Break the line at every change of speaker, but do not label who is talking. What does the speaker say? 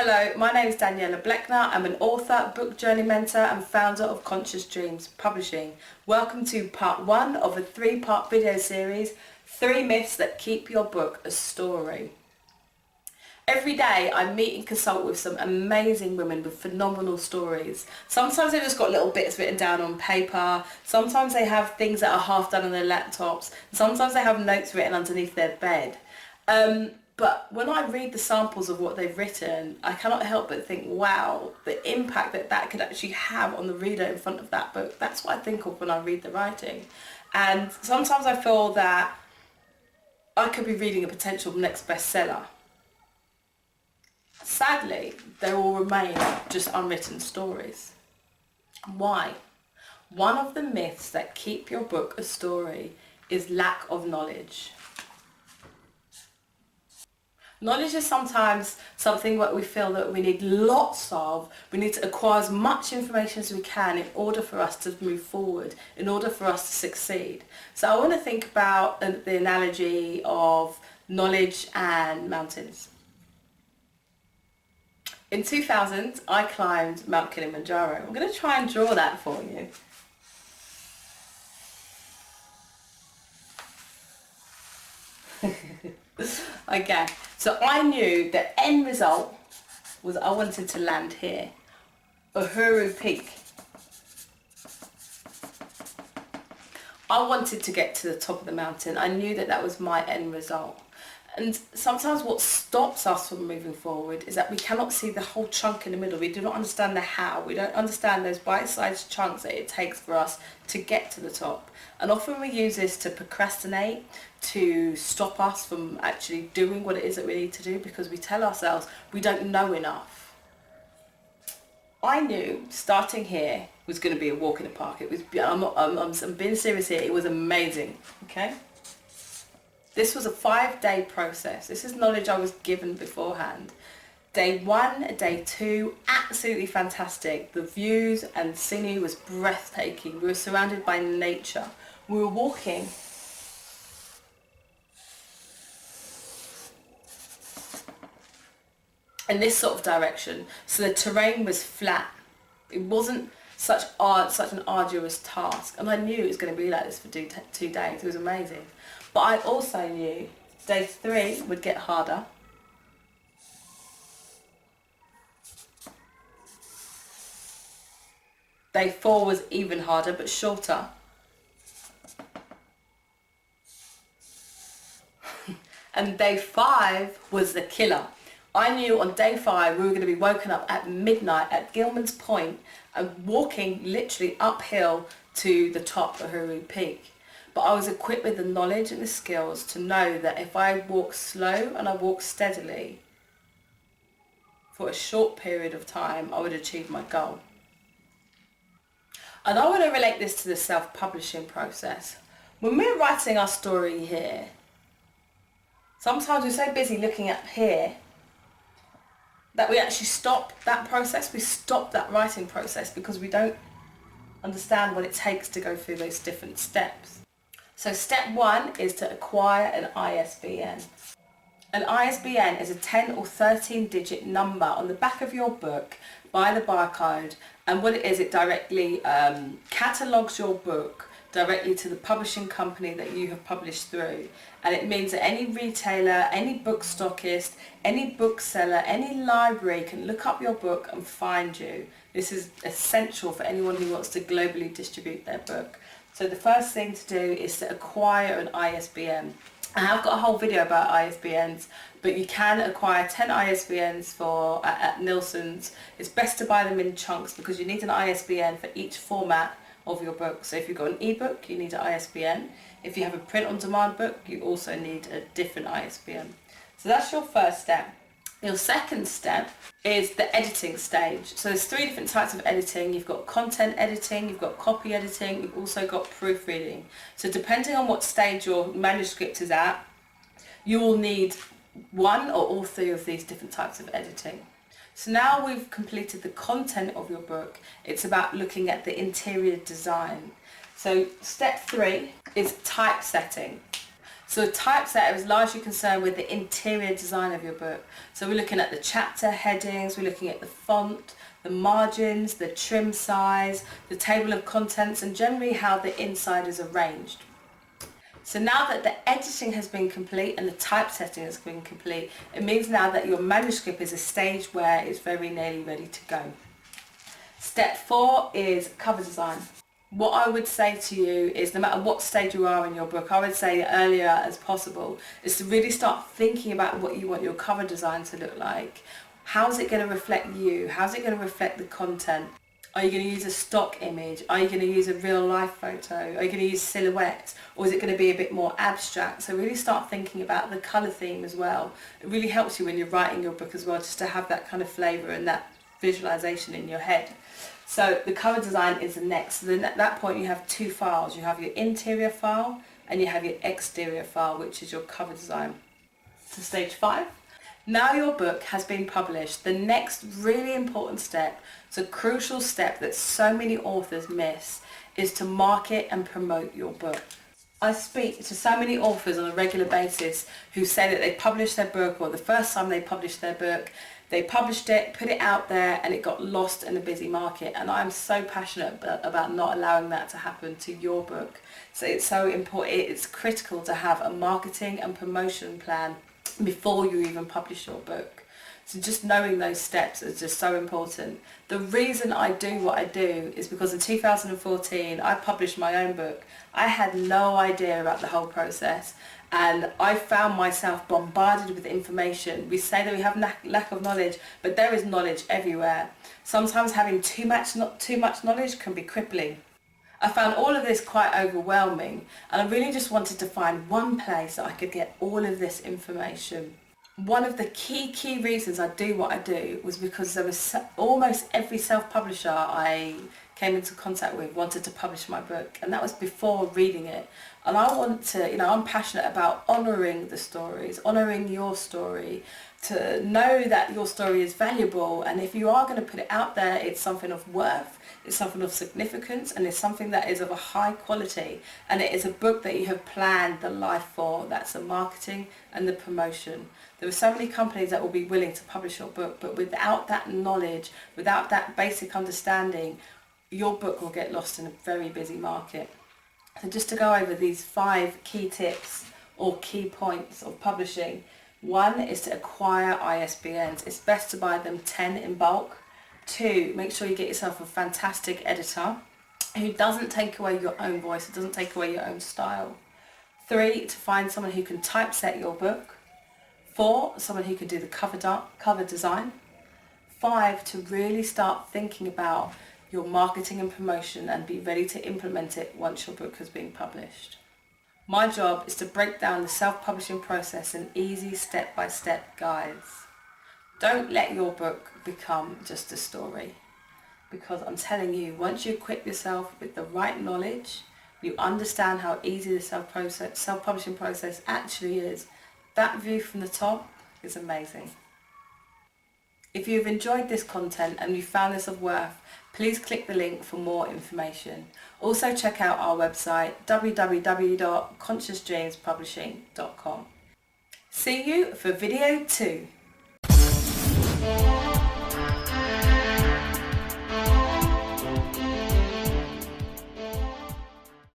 Hello, my name is Daniela Bleckner. I'm an author, book journey mentor and founder of Conscious Dreams Publishing. Welcome to part 1 of a 3-part video series, 3 myths that keep your book a story. Every day I meet and consult with some amazing women with phenomenal stories. Sometimes they've just got little bits written down on paper, sometimes they have things that are half done on their laptops, sometimes they have notes written underneath their bed. But when I read the samples of what they've written, I cannot help but think, wow, the impact that that could actually have on the reader in front of that book. That's what I think of when I read the writing. And sometimes I feel that I could be reading a potential next bestseller. Sadly, they will remain just unwritten stories. Why? One of the myths that keep your book a story is lack of knowledge. Knowledge is sometimes something that we feel that we need lots of. We need to acquire as much information as we can in order for us to move forward, in order for us to succeed. So I want to think about the analogy of knowledge and mountains. In 2000, I climbed Mount Kilimanjaro. I'm going to try and draw that for you. Okay, so I knew the end result was I wanted to land here, Uhuru Peak. I wanted to get to the top of the mountain. I knew that that was my end result. And sometimes what stops us from moving forward is that we cannot see the whole chunk in the middle. We do not understand the how. We don't understand those bite-sized chunks that it takes for us to get to the top. And often we use this to procrastinate, to stop us from actually doing what it is that we need to do because we tell ourselves we don't know enough. I knew starting here was going to be a walk in the park. It was. I'm being serious here. It was amazing. Okay. This was a 5-day process. This is knowledge I was given beforehand. Day 1, day 2, absolutely fantastic. The views and scenery was breathtaking. We were surrounded by nature. We were walking in this sort of direction. So the terrain was flat. It wasn't such an arduous task. And I knew it was going to be like this for 2 days. It was amazing. But I also knew day 3 would get harder. Day 4 was even harder but shorter. And day 5 was the killer. I knew on day 5 we were going to be woken up at midnight at Gilman's Point and walking literally uphill to the top of Uhuru Peak. But I was equipped with the knowledge and the skills to know that if I walk slow and I walk steadily for a short period of time, I would achieve my goal. And I want to relate this to the self-publishing process. When we're writing our story here, sometimes we're so busy looking up here that we actually stop that process. We stop that writing process because we don't understand what it takes to go through those different steps. So step 1 is to acquire an ISBN. An ISBN is a 10 or 13 digit number on the back of your book by the barcode, and what it is, it directly catalogues your book directly to the publishing company that you have published through. And it means that any retailer, any book stockist, any bookseller, any library can look up your book and find you. This is essential for anyone who wants to globally distribute their book. So the first thing to do is to acquire an ISBN. I have got a whole video about ISBNs, but you can acquire 10 ISBNs at Nielsen's. It's best to buy them in chunks because you need an ISBN for each format of your book. So if you've got an ebook, you need an ISBN. If you have a print-on-demand book, you also need a different ISBN. So that's your first step. Your second step is the editing stage. So there's 3 different types of editing. You've got content editing, you've got copy editing, you've also got proofreading. So depending on what stage your manuscript is at, you will need 1 or all 3 of these different types of editing. So now we've completed the content of your book, it's about looking at the interior design. So step 3 is typesetting. So a typesetter is largely concerned with the interior design of your book. So we're looking at the chapter headings, we're looking at the font, the margins, the trim size, the table of contents, and generally how the inside is arranged. So now that the editing has been complete and the typesetting has been complete, it means now that your manuscript is a stage where it's very nearly ready to go. Step 4 is cover design. What I would say to you is, no matter what stage you are in your book, I would say earlier as possible, is to really start thinking about what you want your cover design to look like. How's it going to reflect you? How's it going to reflect the content? Are you going to use a stock image? Are you going to use a real life photo? Are you going to use silhouettes? Or is it going to be a bit more abstract? So really start thinking about the colour theme as well. It really helps you when you're writing your book as well, just to have that kind of flavour and that visualisation in your head. So the cover design is the next. So then at that point you have two files. You have your interior file and you have your exterior file, which is your cover design. So stage 5. Now your book has been published. The next really important step, it's a crucial step that so many authors miss, is to market and promote your book. I speak to so many authors on a regular basis who say that they published their book, or the first time they published their book, they published it, put it out there, and it got lost in a busy market. And I'm so passionate about not allowing that to happen to your book. So it's so important, it's critical to have a marketing and promotion plan before you even publish your book. So just knowing those steps is just so important. The reason I do what I do is because in 2014 I published my own book. I had no idea about the whole process, and I found myself bombarded with information. We say that we have lack of knowledge, but there is knowledge everywhere. Sometimes having too much knowledge can be crippling. I found all of this quite overwhelming, and I really just wanted to find one place that I could get all of this information. One of the key reasons I do what I do was because there was almost every self-publisher I came into contact with wanted to publish my book, and that was before reading it. And I want to, I'm passionate about honouring the stories, honouring your story, to know that your story is valuable, and if you are going to put it out there, it's something of worth, it's something of significance, and it's something that is of a high quality, and it is a book that you have planned the life for. That's the marketing and the promotion. There are so many companies that will be willing to publish your book, but without that knowledge, without that basic understanding, your book will get lost in a very busy market. So just to go over these 5 key tips or key points of publishing. 1 is to acquire ISBNs. It's best to buy them 10 in bulk. 2, make sure you get yourself a fantastic editor who doesn't take away your own voice, who doesn't take away your own style. 3, to find someone who can typeset your book. 4, someone who can do the cover design. 5, to really start thinking about your marketing and promotion and be ready to implement it once your book has been published. My job is to break down the self-publishing process in easy step-by-step guides. Don't let your book become just a story, because I'm telling you, once you equip yourself with the right knowledge, you understand how easy the self-publishing process actually is. That view from the top is amazing. If you've enjoyed this content and you found this of worth, please click the link for more information. Also check out our website www.consciousdreamspublishing.com. See you for video 2.